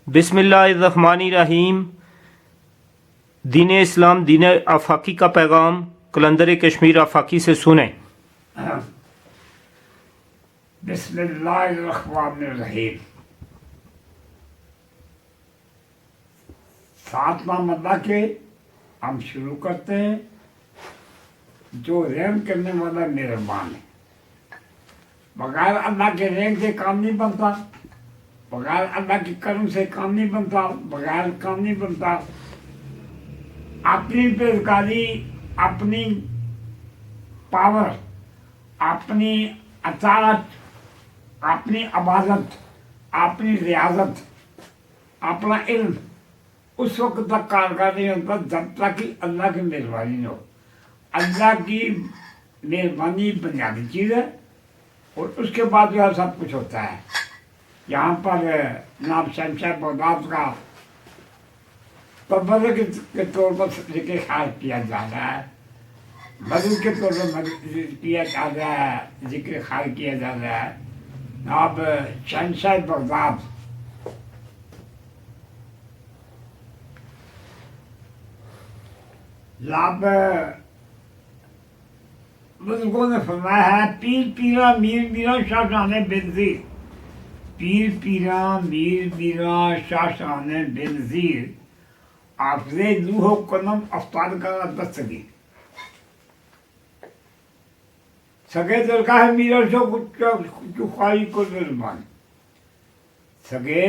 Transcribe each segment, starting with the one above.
بسم اللہ الرحمن الرحیم۔ دین اسلام دین آفاقی کا پیغام قلندر کشمیر آفاقی سے سنیں۔ بسم اللہ الرحمن الرحیم۔ ساتھ نام اللہ کے ہم شروع کرتے ہیں جو رحم کرنے والا مہربان ہے۔ بغیر اللہ کے رحم سے کام نہیں بنتا، بغیر اللہ کے کرم سے کام نہیں بنتا، بغیر کام نہیں بنتا۔ اپنی پیروکاری، اپنی پاور، اپنی اطاعت، اپنی عبادت، اپنی ریاضت، اپنا علم اس وقت تک کارگر نہیں ہوتا جب تک کہ اللہ کی مہربانی نہ ہو۔ اللہ کی مہربانی بنیادی چیز ہے اور اس کے بعد جو ہے سب کچھ ہوتا ہے۔ یہاں پر جناب شہنشاہ بغداد کا تبرک کے طور پر ذکر خیر کیا جا رہا ہے، مدد کے طور پر کیا جا رہا ہے، ذکر خیر کیا جا رہا ہے۔ جناب شہنشاہ بغداد جناب بزرگوں نے فرمایا ہے، پیر پیرا میر میرا شاہ شاہانِ بنظیر، پیر پیرا میر میرا شاہ شاہانِ بنظیر، حافظ لوح و قلم افطار کا دستگیر، سگے درگاہ میرا چخائی کو مہربان، سگے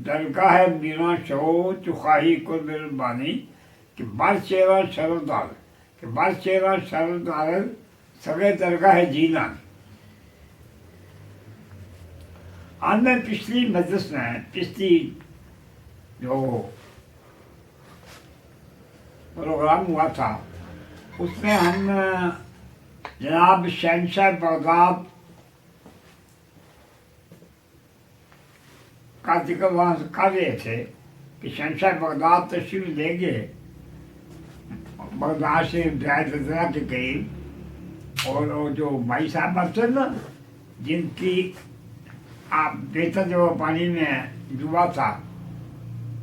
درگاہ میرا شو چخائی کو مہربانی، کہ بر چہرہ شردار، کہ بر چہرہ شردار سگے درگاہ جیلان۔ آج میں پچھلی مجلس میں پچھلی جو پروگرام ہوا تھا اس میں ہم جناب شہنشاہ بغداد کا ذکر وہاں سے کر رہے تھے کہ شہنشاہ بغداد تشریف لے گئے بغداد سے بیت الزرا کے قریب، اور وہ جو بھائی صاحب تھے نا جن کی آپ بیٹا جو پانی میں ڈوبا تھا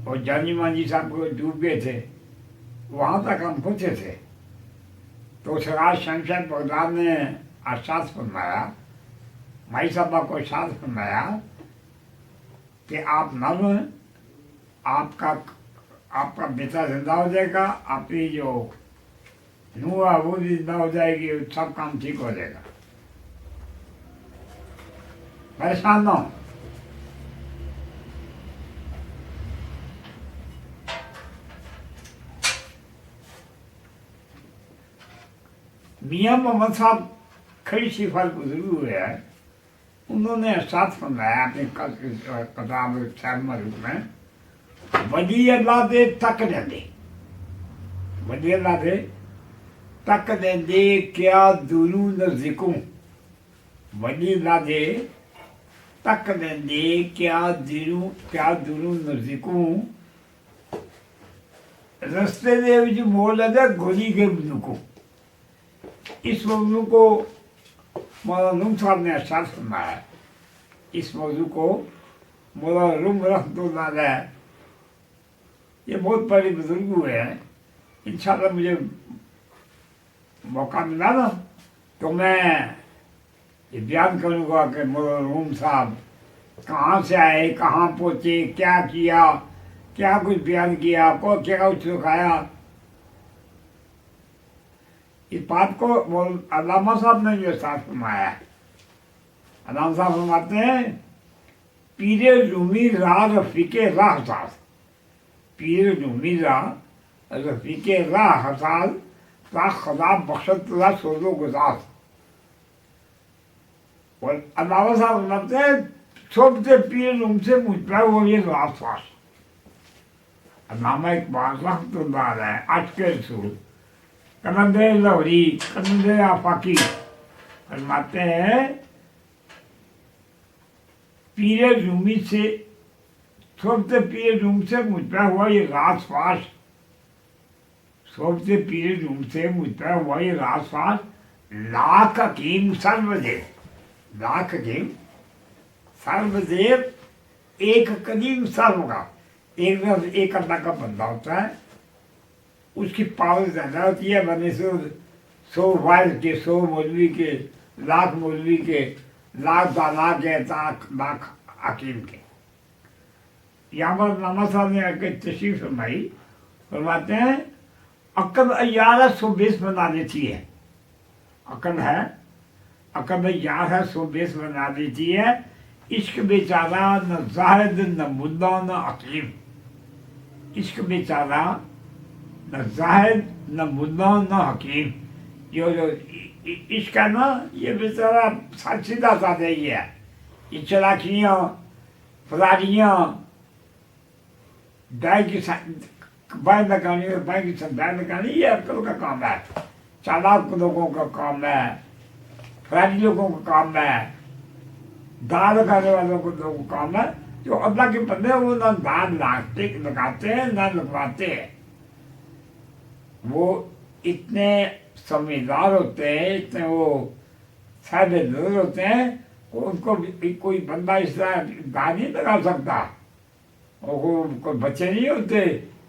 اور جانی مانجی صاحب کو ڈوب گئے تھے، وہاں تک ہم پہنچے تھے تو سراج شہنشاہ بغداد نے ارشاد فرمایا، بھائی صاحبہ کو ارشاد فرمایا کہ آپ نہ روئیں، آپ کا بیٹا زندہ ہو جائے گا، آپ کی جو نوح ہے وہ بھی زندہ ہو جائے گی، سب کام ٹھیک ہو جائے گا، پریشان نہ ہو۔ میاں محمد صاحب کھڑی شفال بزرگ ہوئے ہیں، انہوں نے ارشاد فرمایا اپنی کتاب شاہ معروف میں، ولی اللہ دے تک دے دے، ولی اللہ دے تک دے دے کیا دونوں نزدیکوں، ولی اللہ دے تک دے دے کیا دونوں نزدیکوں، رستے دے وچ موڑ لگا گولی کے بندوقوں۔ اس موضوع کو مولانا روم صاحب نے ارشاد فرمایا، اس موضوع کو مولانا روم رحمۃ اللہ علیہ، یہ بہت بڑے بزرگ ہوئے ہیں، انشاءاللہ مجھے موقع ملا نا تو میں یہ بیان کروں گا کہ مولانا روم صاحب کہاں سے آئے، کہاں پہنچے، کیا کیا، کیا کچھ بیان کیا، کیا کچھ سکھایا۔ اس بات کو علامہ صاحب نے جو ارشاد فرمایا ہے، علامہ صاحب فرماتے ہیں، پیر رومی راہ رفیق راہ حساس، پیر رومی راہ رفیق راہ حساس، تا خدا بخشت اللہ سوز و گزاز۔ اور علامہ صاحب فرماتے ہیں، صبح پیر روم سے مجھ وہ یہ راس فاس۔ علامہ اقبال رحمۃ اللہ علیہ عشق رسول قلندر لاہوری قلندر آفاقی فرماتے ہیں، پیر رومی سے صبح پیر روم سے مجھ پہ ہوا یہ راس فاش، صبح پیر روم سے مجھ پہ ہوا یہ راس فاش، لاکھ حکیم سر وزیر، لاکھ حکیم سر وزیر ایک قدیم سر ہوگا، एक तरफ एक अल्लाह का बंदा होता है, उसकी पावर ज़्यादा होती है बनस्बत 100 वाइज के, 100 मौलवी के, लाख मौलवी के, लाख दाला के, लाख हकीम के। यहाँ पर नामा साहब ने आके तशरीफ फरमाई, फरमाते हैं अक्ल अय्यार है 120 बना देती है। अक्ल है, अक्ल अय्यार है 120 बना देती है। इश्क बेचारा न जाहिद न मुद्दा न हकीम। इश्क बेचारा न जाहिद न मुद्दा न हकीम। जो इश्क है ना, ये बेचारा सीधा साधा ही है। ये चलाकियाँ, फरारियाँ, दाई की बाएं लगानी और बाएं की संदाय लगानी, ये अक्ल का काम है। चालाक लोगों का काम है, फरारी लोगों का काम है, दाल लगाने वालों को लोगों का काम है। जो अल्लाह के बंदे वो ना दाल लगाते हैं ना लगवाते हैं। वो इतने समझदार होते हैं, इतने वो सादे दिल होते हैं, उनको कोई बंदा इस तरह दाल नहीं लगा सकता। और कोई बच्चे नहीं होते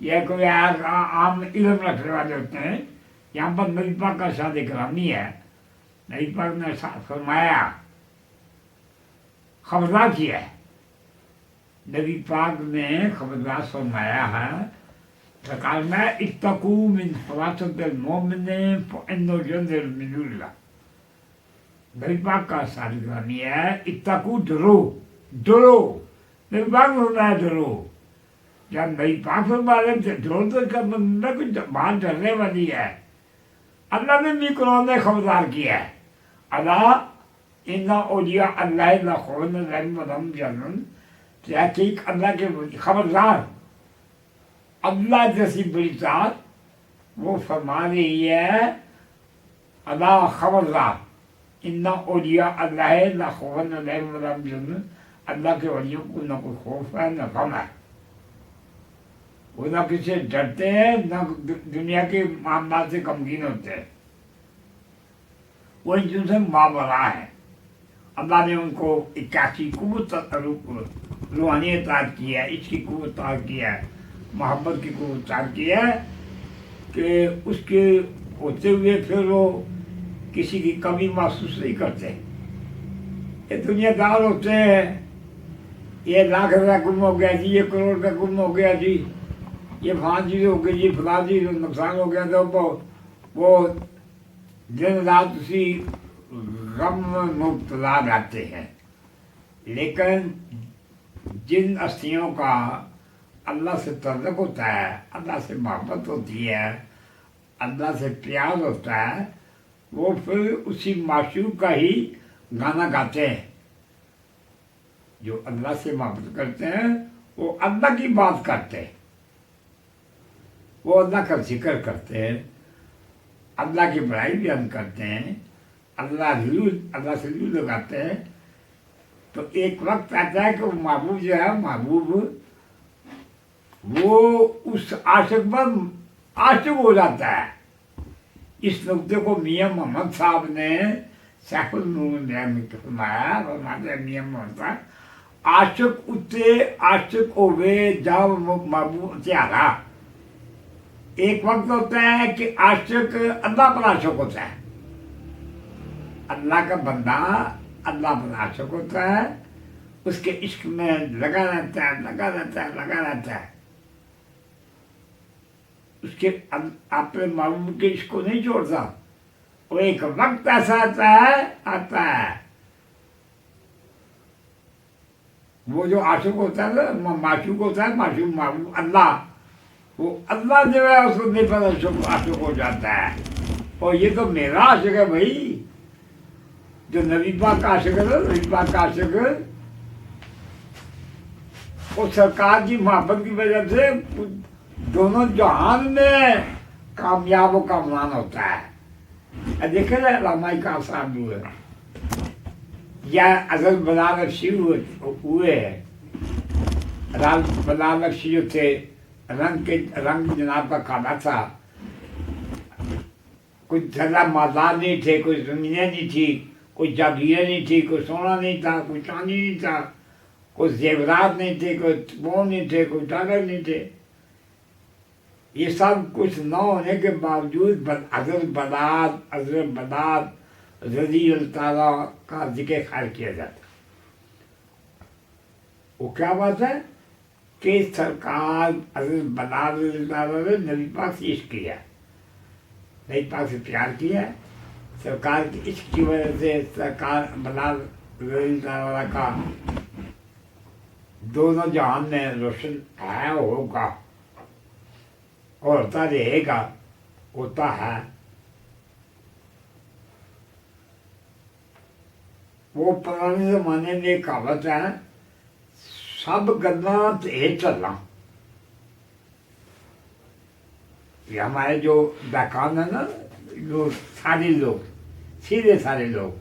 या कोई आम इल्म रखने वाले होते हैं। यहाँ पर नबी पाक का शादी करामी है। नबी पाक ने फरमाया, खबरदार किया है। नबी पाक ने खबरदार फरमाया है, सरकार में इत्तकू मिन फवातिल मोमिन फइन्नहु यंज़िल मिन नूरिल्लाह। नबी पाक का शादी करामी है, इत्तकू डरो, डरो। नबी पाक ने फरमाया डरो। जब नबी पाक फरमा रहे थे डरो तो इसका मतलब कुछ बात डरने वाली है। अल्लाह ने भी कुरान में खबरदार किया है, अल्लाह इन्ना औलिया अल्लाह ला खौफुन अलैहिम वला हुम यहज़नून। ठीक अल्लाह के खबरदार, अल्लाह जैसी बड़ी ज़ात वो फरमा रही है, अल्लाह खबरदार, इन्ना औलिया अल्लाह ला खौफुन अलैहिम वला हुम यहज़नून। अल्लाह के वलियों को न कोई खौफ है न गम है। वो ना किसी डरते हैं न दुनिया के मामला से गमगीन होते हैं। वो जिनसे मावरा है। अल्लाह ने उनको 81 कुव्वत रूहानी अतात की है, इसकी कुव्वत अता की है, मोहब्बत की कुव्वत अता की है कि उसके होते हुए फिर वो किसी की कमी महसूस नहीं करते। ये दुनियादार होते हैं, ये लाख रुपया गुम हो गया जी, ये करोड़ रुपया गुम हो गया जी, ये फलां चीज़ हो गई जी, फलां चीज़ नुकसान हो गया, तो वो दिन रात उसी गम में मुब्तला रहते हैं। लेकिन जिन हस्तियों का अल्लाह से तल्लुक़ होता है, अल्लाह से मोहब्बत होती है, अल्लाह से प्यार होता है, वो फिर उसी माशूक का ही गाना गाते हैं। जो अल्लाह से मोहब्बत करते हैं वो अल्लाह की बात करते हैं, वो अल्लाह का जिक्र करते हैं, अल्लाह की बड़ाई बयान करते हैं, अल्लाह से दिल लगाते हैं। तो एक वक्त आता है कि वो महबूब जो है, महबूब वो उस आशिक पर आशिक हो जाता है। इस नुक्ते को मियां मोहम्मद साहब ने सैफुल नूर में फरमाया, फरमाते मियां मोहम्मद साहब, आशिक उत्ते आशिक होवे जब महबूब त्यागा। एक वक्त होता है कि आशिक अल्लाह पर आशिक होता है, अल्लाह का बंदा अल्लाह पर आशिक होता है, उसके इश्क में लगा रहता है, लगा रहता है, लगा रहता है। उसके अपने महबूब के इश्क को नहीं छोड़ता। वो एक वक्त ऐसा आता है वो जो आशिक होता है ना, माशूक होता है, माशूक महबूब अल्लाह, वो अल्लाह जो है उसको नहीं पता आशिक हो जाता है। और ये तो मेरा आशिक है भाई, जो नबी पाक का आशिक है, नबी पाक का आशिक वो सरकार की मोहब्बत की वजह से दोनों जहान में कामयाब व कामरान होता है। देखे ना रामाई का साहब हुए या अगर बनारसी हुए, बनारसी जो थे, रंग जनाब का काला था, कुछ ज़्यादा मादार नहीं थे, कोई ज़मीनें नहीं थी, कोई जागीरें नहीं थी, कोई सोना नहीं था, कोई चांदी नहीं था, कोई जेवरात नहीं थे, कोई वो नहीं थे, कोई डॉलर नहीं थे। ये सब कुछ न होने के बावजूद हजरत बलाल रजी अल्लाह ताला का जिक्र खैर किया जाता। वो क्या बात है कि सरकार हजरत बलाल रजी अल्लाह ताला ने नबी पाक से इश्क किया, नबी पाक से प्यार किया। सरकार की इश्क की वजह से सरकार बलाल रजी अल्लाह ताला का दोनों जहान में रोशन है, होगा और होता रहेगा, होता है। वो पुराने जमाने में एक कहावत है, सब गल्लां ते चलना। ये हमारे जो बैकान है ना, जो सारे लोग सीधे सारे लोग,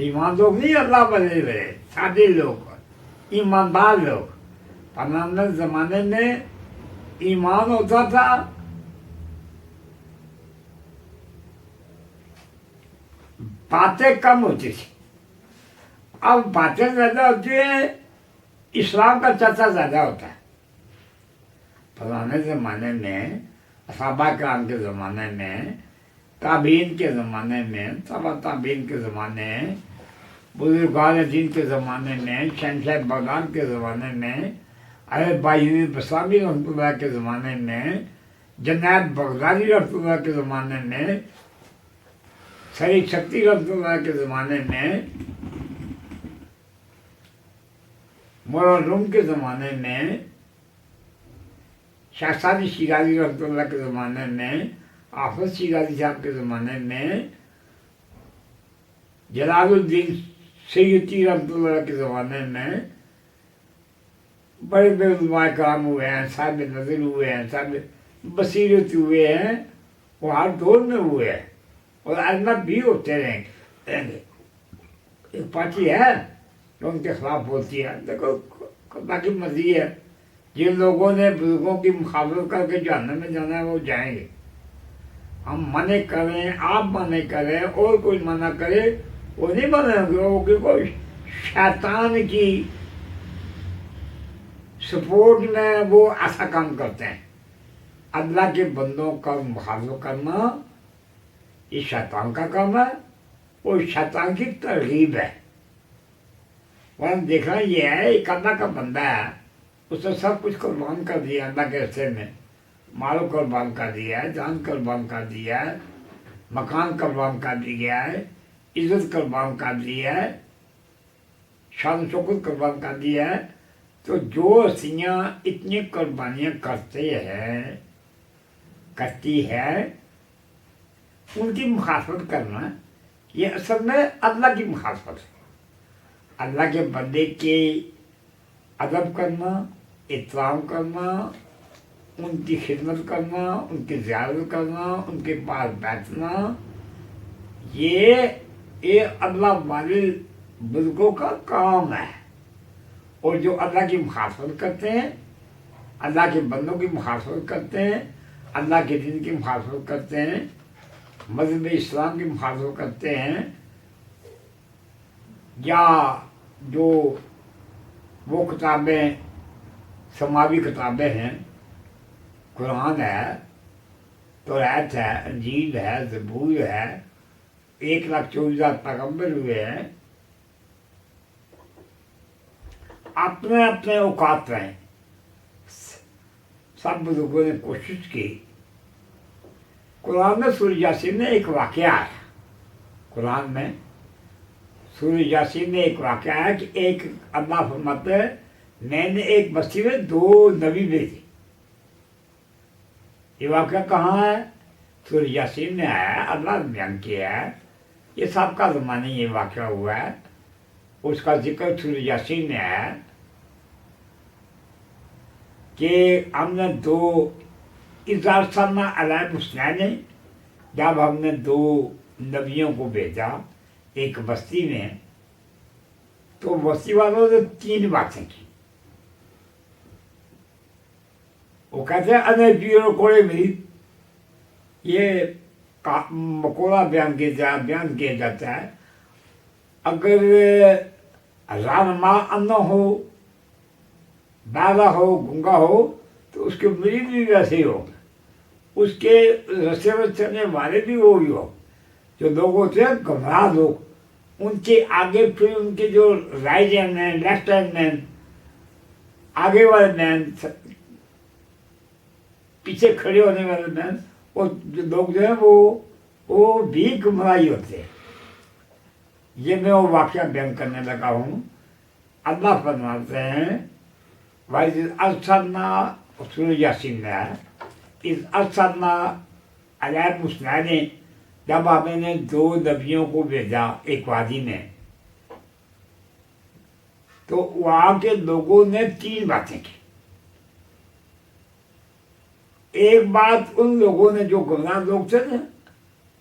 ईमान लोग नहीं, अल्लाह बने हुए सादे लोग, ईमानदार लोग। पुराने जमाने में ईमान होता था, बातें कम होती थी। अब बातें ज्यादा होती है, इस्लाम का चर्चा ज्यादा होता है। पुराने जमाने में, सहाबा कराम के जमाने में, ताबीन के ज़माने में, तबा ताबीन के ज़माने, बुजुर्गान दीन के ज़माने में, शहंशाह बगदाद के ज़माने में, अरे बायूनी बसामी रहमतुल्लाह के ज़माने में, जनाब बगदादी रहमतुल्लाह के ज़माने में, शरीफ शक्ति रहमतुल्लाह के ज़माने में, मोरम के ज़माने में, शाहसादी शिराजी रहमतुल्लाह के ज़माने में, आफत शिराजी साहब के ज़माने में, जलालुद्दीन सैयदी रहमतुल्लाह के ज़माने में बड़े बड़े उलमा कराम हुए हैं, साहब नज़र हुए हैं, साहब बसीरत हुए हैं, वो हर दौर में हुए हैं और आइंदा भी होते रहेंगे। एक पार्टी है जो उनके खिलाफ बोलती है, देखो बाकी मर्जी है। जिन लोगों ने बुजुर्गों की मुखालफत करके जहन्नम में जाना है वो जाएंगे। हम मने करें, आप मने करें और कोई मना करे, वो नहीं बनेंगे। वो कोई शैतान की सपोर्ट में वो ऐसा काम करते हैं। अल्लाह के बंदों का मुखालफत करना ये शैतान का काम है और शैतान की तरगीब है। वहाँ देखना ये है, एक अल्लाह का बंदा है, उसने सब कुछ कुर्बान कर दिया अल्लाह के रास्ते में। माल कुर्बान कर दिया है, जान कुर्बान कर दिया है, मकान कुर्बान कर दिया है, इज्जत कुर्बान कर दिया है, शान शौकत कुर्बान कर दिया है। तो जो हस्तियाँ इतनी कुर्बानियाँ करती है, उनकी मुखालफत करना ये असल में अल्लाह की मुखालफत है। अल्लाह के बंदे के अदब करना, एहतराम करना, उनकी खिदमत करना, उनकी ज़ियारत करना, उनके पास बैठना, ये अल्लाह वाले बुजुर्गों का काम है। और जो अल्लाह की मुखालफत करते हैं, अल्लाह के बंदों की मुखालफत करते हैं, अल्लाह के दीन की मुखालफत करते हैं, मज़हब इस्लाम की मुखालफत करते हैं, या जो वो किताबें समावी किताबें हैं, कुरान है, तौरात है, इंजील है, ज़बूर है, 1,24,000 पैगंबर हुए हैं, अपने अपने औकात में सब बुजुर्गों ने कोशिश की। कुरान में सूरह यासीन में एक वाक़या है, कुरान में सूरह यासीन में एक वाक़या है कि एक अल्लाह फरमाते हैं, मैंने एक बस्ती में 2 नबी भेजे। ये वाक़या कहाँ है? सूरह यासीन में है, अल्लाह ने बयान किया है। ये सबका ज़माने ये वाक़या हुआ है, उसका जिक्र सूरह यासीन में है कि हमने 2 इज़ारसलना अलैहि हुस्नैन, जब हमने 2 नबियों को भेजा एक बस्ती में, तो बस्ती वालों ने 3 बातें की। वो कहते हैं अने पीरो कोड़े मेरी, ये मकोड़ा बयान किया जाता है। अगर हजार माँ अन्ना हो, बहरा हो, गूंगा हो, तो उसके मरीज भी वैसे ही हो, उसके रस्ते में चलने वाले भी वो ही हो। जो लोग होते हैं गमराह लोग, उनके आगे फिर उनके जो right hand man, left hand man, आगे वाले मैन, पीछे खड़े होने वाले मैन, वो जो लोग जो है वो भी गुमराही होते हैं। ये मैं वो वाक्य बयान करने लगा हूँ। अल्लाह फरमाते हैं वाइज अरसलना सूरह यासीन में है, इस अरसलना अलैहि मुस्लिम, जब आपने दो नबियों को भेजा एक वादी में, तो वहाँ के लोगों ने तीन बातें की। एक बात उन लोगों ने जो गुमराह लोग थे ना,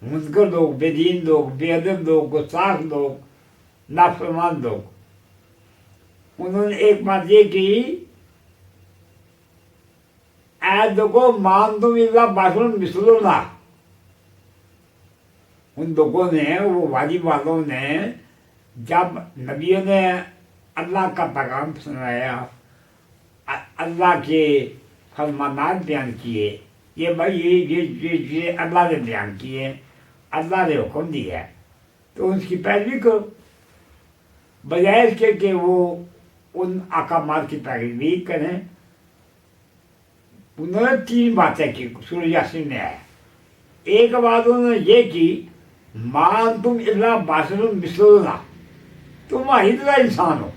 मुनकर लोग, बेदीन लोग, बेअदब लोग, गुस्ताख लोग, नाफरमान लोग, उन्होंने एक बात ये की, ऐ लोगों मान तुम इल्ला बशरुन मिसलुना। उन लोगों ने, वो वादी वालों ने, जब नबियों ने अल्लाह का पैगाम सुनाया, अल्लाह के फरमानात बयान किए, ये भाई ये अल्लाह ने बयान किए, अल्लाह ने हुक्म दिया है, तो उसकी पैरवी करो, बजाय इसके कि वो उन अहकामात की पैरवी करें। उन्होंने तीन बातें की, सूरह यासीन में आया। एक बात उन्होंने ये की, मान तुम इल्ला बशरुन मिसलुना, तुम हमारी तरह इंसान हो।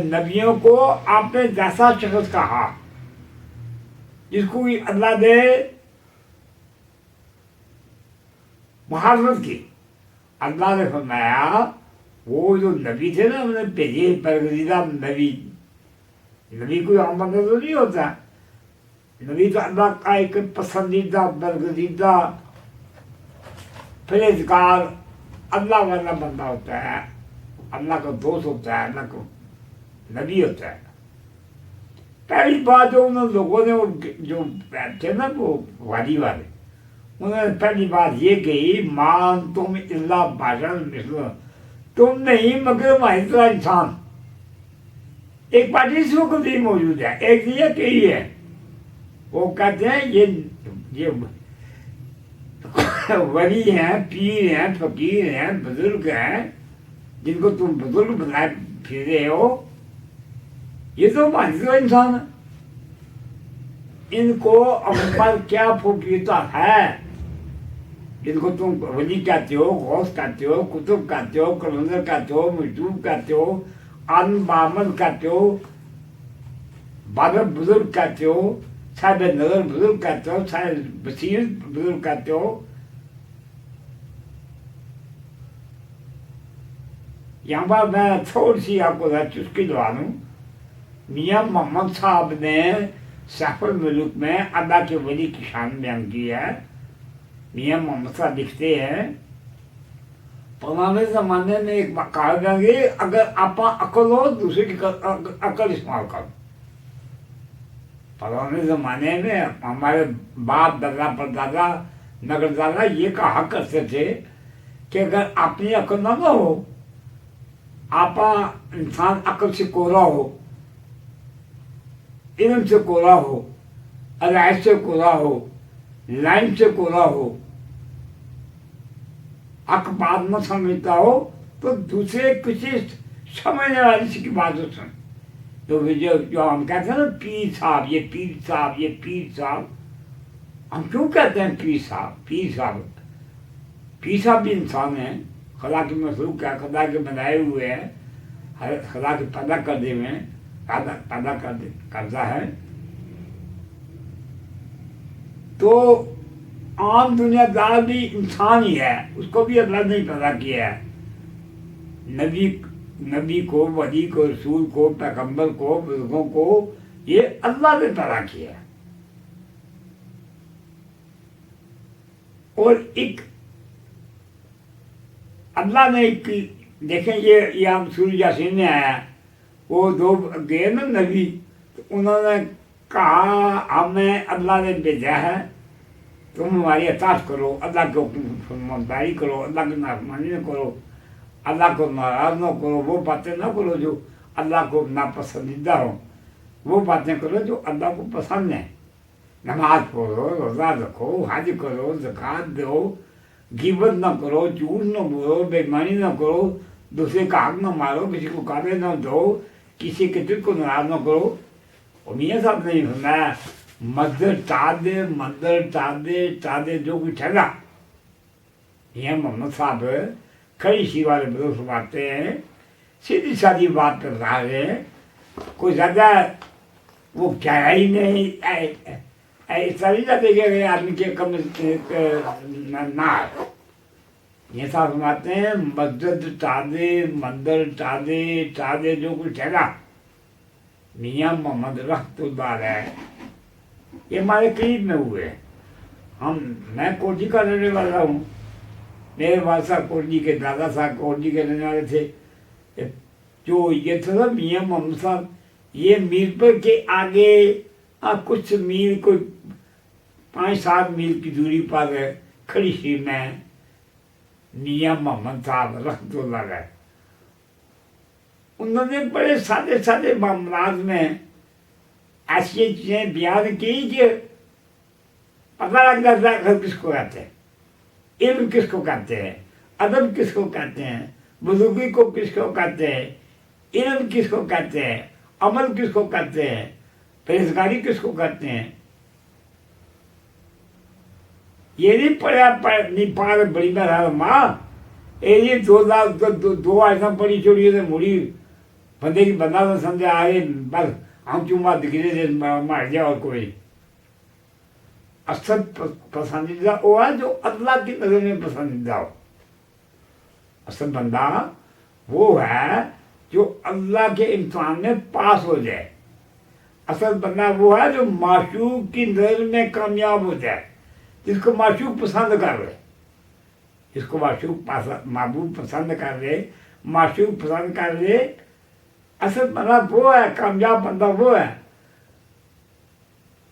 नबियों को आपने जैसा शख्स कहा जिसको भी अल्लाह ने मुहाफत की, अल्लाह ने फरमाया वो जो नबी थे ना, उन्हें भेजे बरगजीदा नबी। नबी कोई आम बंदा तो नहीं होता, नबी तो अल्लाह का एक पसंदीदा बरगजीदा परहेजगार अल्लाह वाला बंदा होता है, अल्लाह का दोस्त होता है, अल्लाह को नबी होता है। पहली बात जो उन लोगों ने, जो थे ना वो वादी वाले, उन्होंने पहली बात ये कही, मान तुम इल्ला बशरुन मिसलुना, तुम नहीं मगर हमारी तरह इंसान। एक बात इस वक्त भी मौजूद है, एक ये कही है, वो कहते हैं ये वली हैं, पीर हैं, फकीर हैं, बुजुर्ग हैं, जिनको तुम बुजुर्ग बनाए फिर रहे हो, ये तो हमारी तरह इंसान है। इनको अमल क्या फौकियत है, जिनको तुम वली कहते हो, गौस कहते हो, कुतुब कहते हो, कलंदर कहते हो, मजदूब कहते हो, आदम बामल कहते हो, बादल बुजुर्ग कहते हो, साहब नजर बुजुर्ग कहते हो, साहब बसीर बुजुर्ग कहते हो। यहाँ पर मैं थोड़ी सी आपको चुस्की दवा दूँ। मियाँ मोहम्मद साहब ने सफर मुल्क में अल्लाह के वली की शान बयान की है। मियाँ मोहम्मद साहब लिखते हैं, पुराने ज़माने में एक कहा गया, अगर आप अकल हो दूसरे की अकल इस्तेमाल करो। पुराने ज़माने में हमारे बाप दादा परदादा नगरदादा ये कहा करते थे कि अगर अपनी अकल ना हो, आप इंसान अकल से कोरा हो, इल्म से कोरा हो, अलाइज से कोरा हो, लाइन से कोरा हो, हक बात न समझता हो, तो दूसरे किसी समझने वाले की बात सुन। तो जो हम कहते हैं ना पीर साहब, ये पीर साहब, ये पीर साहब, हम क्यों कहते हैं पीर साहब? पीर साहब, पीर साहब भी इंसान है, खुदा के मखलूक है, खुदा के बनाए हुए हैं, खुदा के पैदा कर दे हुए हैं, पैदा करता है। तो आम दुनियादार भी इंसान ही है, उसको भी अल्लाह ने पैदा किया है। नबी को, वली को, रसूल को, पैगंबर को, बुजुर्गों को ये अल्लाह ने पैदा किया है। और एक अल्लाह ने एक, देखें ये हम सूरह यासीन में आया, वो दो गए ना नबी, तो उन्होंने कहा हमें अल्लाह ने भेजा है, तुम हमारी अताअत करो, अल्लाह के हुक्म फरमाबरदारी करो, अल्लाह की नाफरमानी न करो, अल्लाह को नाराज न करो, वो बातें ना करो जो अल्लाह को नापसंदीदा हो, वो बातें करो जो अल्लाह को पसंद है। नमाज पढ़ो, रोज़ा रखो, हज करो, ज़कात दो, गिबत न करो, झूठ न बोलो, बेईमानी न करो, दूसरे का हक न मारो, किसी को गाली न दो, किसी के दिल को नाराज न करो। और मियाँ साहब ने फरमाया मंदिर चादे जो कुछ है ना। मियाँ मोहम्मद साहब खड़ी सी वाले बदल फरमाते हैं, सीधी सादी बात कर रहा है, कोई ज़्यादा वो क्या ही नहीं ऐसा नहीं जाते कि आदमी के कम ना। ये साहब फरमाते हैं मस्जिद चादे मंदिर चादे जो कुछ है ना। मियाँ मोहम्मद रहमतुल्लाह अलैह ये हमारे करीब में हुए। मैं कोटली का रहने वाला हूँ, मेरे वालसा कोटली के, दादा साहब कोटली के रहने वाले थे। जो ये था ना मियाँ मोहम्मद साहब, ये मीरपुर के आगे कुछ मील, कोई 5-7 मील की दूरी पर खड़ी सी में मियाँ मोहम्मद साहब रहमतुल्लाह अलैह, उन्होंने बड़े सादे सादे मामलात में ऐसी चीजें बयान की कि पता लग जाता है घर किसको कहते हैं, इल्म किसको कहते हैं, अदब किसको कहते हैं, बुजुर्गी को किसको कहते हैं, इल्म किसको कहते हैं, अमल किसको कहते हैं, परहेजगारी किसको कहते हैं। ये नहीं पढ़ा नहीं पढ़ा बड़ी मेहरा माँ, ये 2 आयता पढ़ी छोड़ी तो मुड़ी बंदे की बंदा तो समझे आए बस हम चुम्मा दिखने से मार जाए। और कोई असल पसंदीदा वो है जो अल्लाह की नजर में पसंदीदा हो। असल बंदा वो है जो अल्लाह के इम्तिहान में पास हो जाए। असल बंदा वो है जो माशूक की नजर में कामयाब हो जाए, जिसको माशूक पसंद कर ले, जिसको माशूक महबूब पसंद कर ले, माशूक पसंद कर ले। असल बंदा वो है, कामयाब बंदा वो है।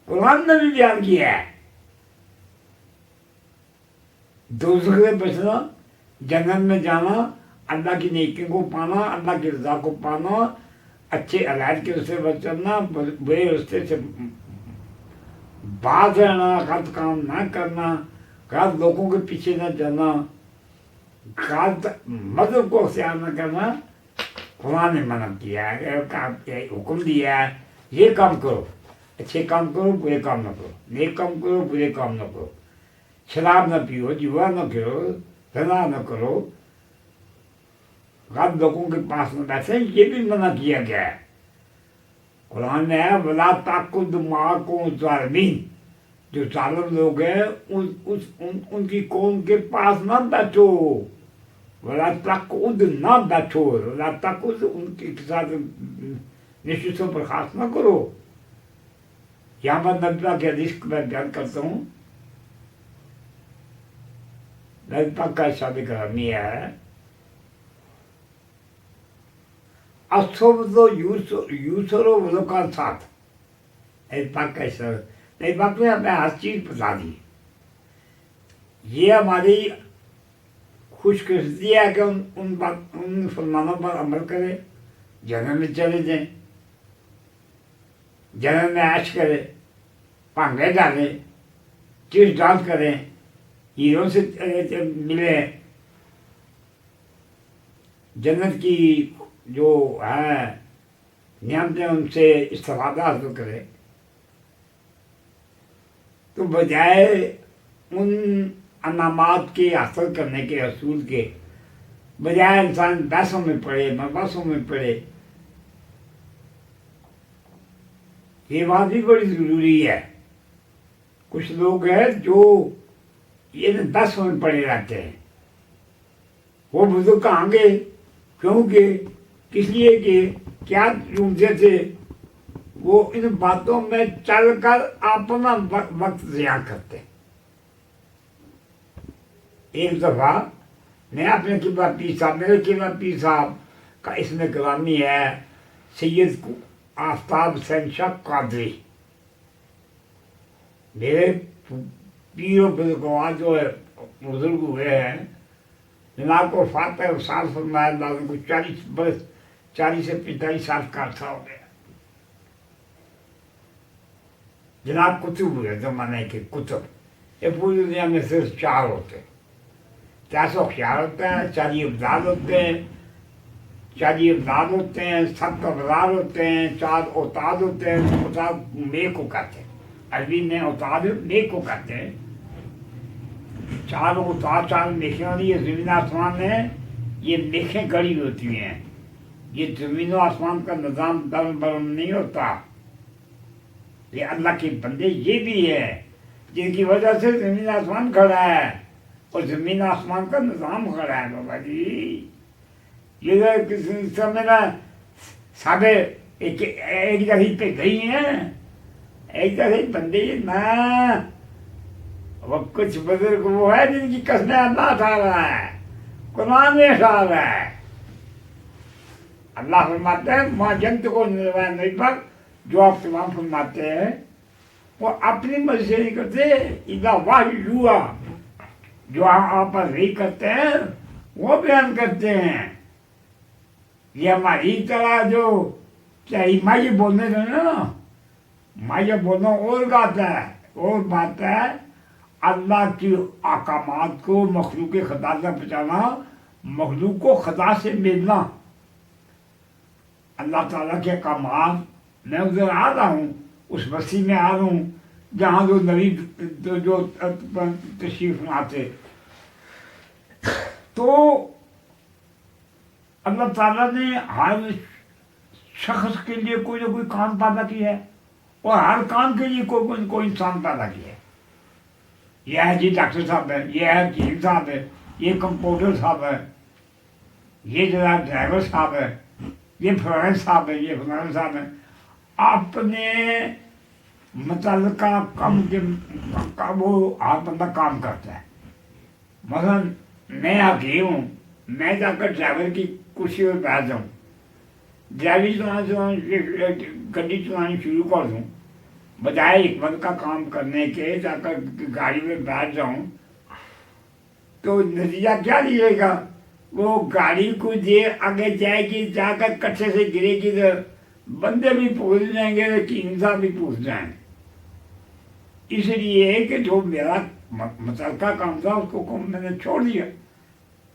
कुरान ने भी बयान किया है दोज़ख से बचना, जन्नत में जाना, अल्लाह की नेकी को पाना, अल्लाह की रज़ा को पाना, अच्छे अलाज के उससे बचना, बुरे रास्ते से बाज रहना, गलत काम ना करना, गलत लोगों के पीछे न जाना, गलत मदद को अख्तियार न करना। कुरान ने मना किया है, हुक्म दिया है ये काम करो, अच्छे काम करो, बुरे काम न करो, नेक काम करो, बुरे काम न करो, शराब न पियो, जुआ न करो, ज़ना न करो, गलत लोगों के पास में बैठे, ये भी मना किया गया है। कुरान में है वला ताकुद माकुम ज़ालिमीन, जो जालिम लोग हैं उनकी कौम के पास ना बैठो। वला ताकुद ना बैठो, वला ताकुद उनके साथ निश्चितों पर खास ना करो। यहाँ पर नबी के हदीस को मैं बयान करता हूँ। नबी पाक का इरशाद करामी है असोबतो यूसरो वलोका साथ। नबी पाक का इरशाद, नबी पाक ने हमें हर चीज बता दी। ये हमारी खुशकिस्मती है कि उन फरमानों पर अमल करें, जन्नत में चले जाएं, जन्नत में ऐश करें, भांगे डालें, चीज डांस करें, हीरों से मिले, जन्नत की जो है नियामतें उनसे इस्तेफादा हासिल करें। तो बजाय उन अनामात के हासिल करने के असूल के बजाय इंसान बहसों में पड़े, मबासों में पड़े। ये बात भी बड़ी ज़रूरी है। कुछ लोग हैं जो ये बहसों में पड़े रहते हैं। वो बुजुर्ग कहाँ गए, क्यों गए, किस लिए गए, क्या ढूंढते थे, वो इन बातों में चलकर अपना वक्त ज़िया करते। एक दफ़ा मैं अपने किबला पीर साहब, मेरे किबला पीर साहब का इसमें कलामी है सैयद आफ्ताब हुसैन शाह कादरी। मेरे पीरों बुजुर्गवान जो है बुजुर्ग हुए हैं, जनाब को फातह साल फरमाया अल्लाह ने को 40 से 45 साल का अरसा हो गया। जनाब कुतुब हुए जमाने के कुतुब, ये पूरी दुनिया में सिर्फ 4 होते हैं। 400 ख्याल होते हैं, 40 अब्दाल होते हैं, 40 अब्दाल होते हैं, 7 अब्दाल होते हैं, 4 औताद होते हैं। औताद मे को कहते हैं, अरबी में औताद मे को कहते हैं। 4 औताद 4 मेखें वाली ये ज़मीन आसमान में ये मेखें गड़ी होती हैं। ये ज़मीन और आसमान का निज़ाम दम बरम नहीं होता। ये अल्लाह के बंदे ये भी है जिनकी वजह से ज़मीन आसमान खड़ा है और ज़मीन आसमान का निज़ाम खड़ा है। बाबा जी ये किसी समय ना साबे एक जगह पे गई हैं, एक जगह बंदे ना वो कुछ बुजुर्ग वो है जिनकी कसमें अल्लाह उठा रहा है, कुरान में उठा रहा है। अल्लाह फरमाते हैं माँ जंत को नहीं पर जो आप तमाम फरमाते हैं वो अपनी मर्जी से नहीं करते, इदा वाह युवा जो आप वही करते हैं वो बयान करते हैं। ये हमारी तरह जो चाहे माई बोलने दो ना, माई बोलना और बात है, और बात है अल्लाह की अहकामात को मखलूक खुदा से बचाना, मखलूक को खुदा से मिलना। अल्लाह ताला के अहकामात मैं उधर आ रहा हूँ, उस बस्ती में आ रहा हूँ जहाँ जो नबी जो तशरीफ लाते, तो अल्लाह ताला ने हर शख्स के लिए कोई ना कोई काम पैदा किया है और हर काम के लिए कोई इंसान पैदा किया है। यह है जी डॉक्टर साहब है, ये है वकील साहब है, ये कंपाउंडर साहब है, ये जरा ड्राइवर साहब है, ये फलाना साहब है, ये फलाना साहब है। अपने मुतल्लिका काम के वो हर बंदा काम करता है। मसलन मैं हकीम हूँ, मैं जाकर ड्राइवर की कुर्सी पर बैठ जाऊँ, ड्राइविंग गड्डी चलानी शुरू कर दूँ, बजाय हिकमत का काम करने के जाकर गाड़ी में बैठ जाऊँ, तो नतीजा क्या दिएगा? वो गाड़ी कुछ देर आगे जाएगी, जाकर कच्चे से गिरेगी तो बंदे भी पूछ जाएंगे, वकील साहब भी पूछ जाएंगे। इसलिए कि जो मेरा मुतल्लिका काम था उसको मैंने छोड़ दिया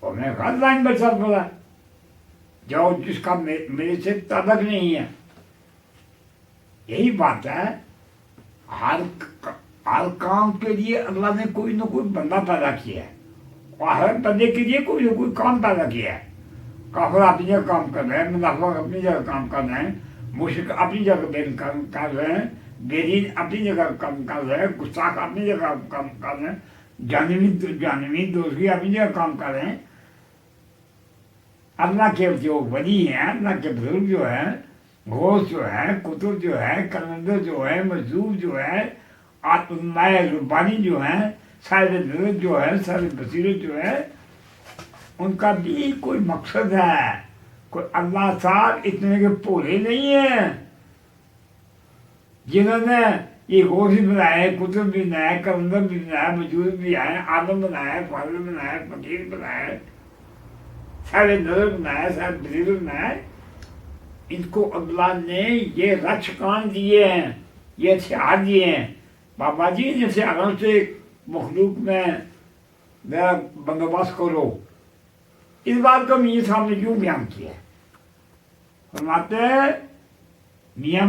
और मैं गलत लाइन पर चल पड़ा, जो जिसका मेरे से ताल्लुक नहीं है। यही बात है, हर काम के लिए अल्लाह ने कोई ना कोई बंदा पैदा किया है और हर बंदे के लिए कोई ना कोई काम पैदा किया है। काफिर अपनी जगह काम कर रहे हैं, मुनाफिक अपनी जगह काम कर रहे हैं, मुश्रिक अपनी जगह काम कर रहे हैं, बेदीन अपनी जगह काम कर रहे हैं, गुस्ताख अपनी जगह काम कर रहे हैं, जानवी दोस्ती अपनी जगह काम कर रहे हैं। अल्लाह के जो वली हैं, अल्लाह के बुजुर्ग जो हैं, गौस जो है, कुतुब जो है, कलंदर जो है, मजदूर जो है, आत्माए रुबानी जो है, साहिब नज़र जो है, साहिब बसीरत जो है, उनका भी कोई मकसद है। कोई अल्लाह साहब इतने के पूरे नहीं हैं जिन्होंने ये गौस भी बनाए, कुतुब भी बनाए, कलंदर भी बनाए, मजदूर भी आए, आलम बनाए, फाजिल बनाए, फकीर बनाए, साहिब नज़र बनाए, साहिब बसीरत बनाए। इनको अल्लाह ने ये रचकान दिए हैं, ये हथियार दिए हैं। बाबा जी इन हथियारों से मखलूक में मेरा बंदोबस्त करो। इस बात को मियां साहब ने यूँ बयान किया, फरमाते हैं मियां